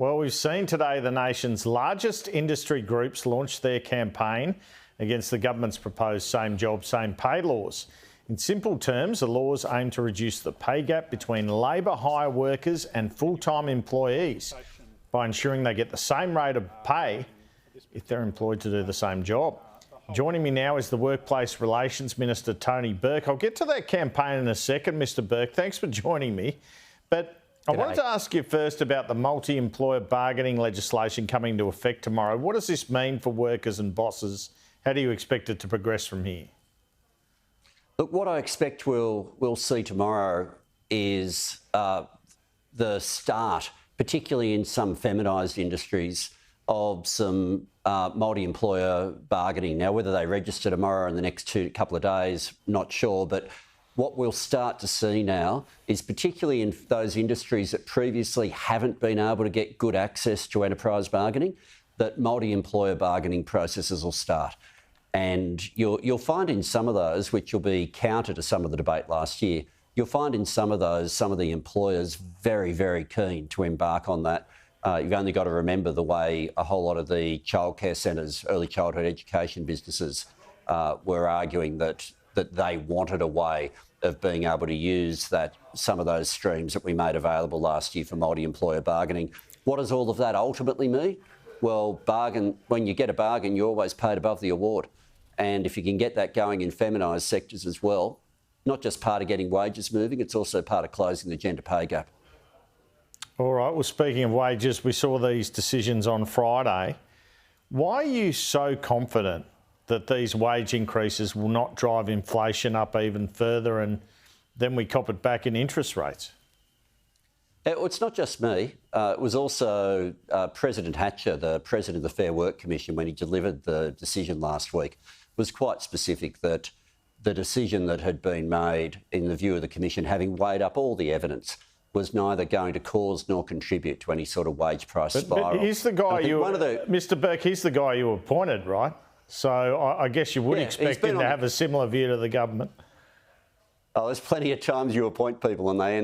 Well, we've seen today the nation's largest industry groups launch their campaign against the government's proposed same job, same pay laws. In simple terms, the laws aim to reduce the pay gap between labour hire workers and full-time employees by ensuring they get the same rate of pay if they're employed to do the same job. Joining me now is the Workplace Relations Minister Tony Burke. I'll get to that campaign in a second, Mr Burke. Thanks for joining me. But I wanted to ask you first about the multi-employer bargaining legislation coming into effect tomorrow. What does this mean for workers and bosses? How do you expect it to progress from here? Look, what I expect we'll see tomorrow is the start, particularly in some feminised industries, of some multi-employer bargaining. Now, whether they register tomorrow or in the next couple of days, not sure, but what we'll start to see now is, particularly in those industries that previously haven't been able to get good access to enterprise bargaining, that multi-employer bargaining processes will start. And you'll find in some of those, which will be counter to some of the debate last year, you'll find in some of those, some of the employers very, very keen to embark on that. You've only got to remember the way a whole lot of the childcare centres, early childhood education businesses were arguing that they wanted a way of being able to use some of those streams that we made available last year for multi-employer bargaining. What does all of that ultimately mean? Well, when you get a bargain, you're always paid above the award. And if you can get that going in feminised sectors as well, not just part of getting wages moving, it's also part of closing the gender pay gap. All right, well, speaking of wages, we saw these decisions on Friday. Why are you so confident that these wage increases will not drive inflation up even further and then we cop it back in interest rates? It's not just me. It was also President Hatcher, the President of the Fair Work Commission, when he delivered the decision last week, was quite specific that the decision that had been made, in the view of the Commission, having weighed up all the evidence, was neither going to cause nor contribute to any sort of wage price spiral. But he's the guy Mr Burke, he's the guy you appointed, right? So I guess you would expect him to have a similar view to the government. Oh, there's plenty of times you appoint people and they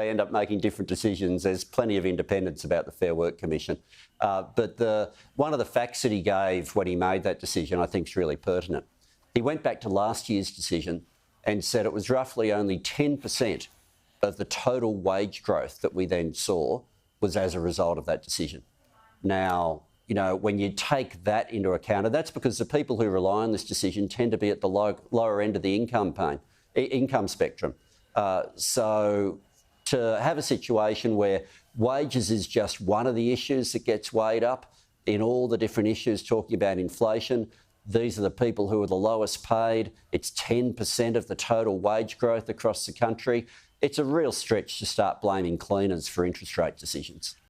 end up making different decisions. There's plenty of independence about the Fair Work Commission. But one of the facts that he gave when he made that decision I think is really pertinent. He went back to last year's decision and said it was roughly only 10% of the total wage growth that we then saw was as a result of that decision. Now, you know, when you take that into account, and that's because the people who rely on this decision tend to be at the lower end of the income spectrum. So to have a situation where wages is just one of the issues that gets weighed up in all the different issues talking about inflation, these are the people who are the lowest paid. It's 10% of the total wage growth across the country. It's a real stretch to start blaming cleaners for interest rate decisions.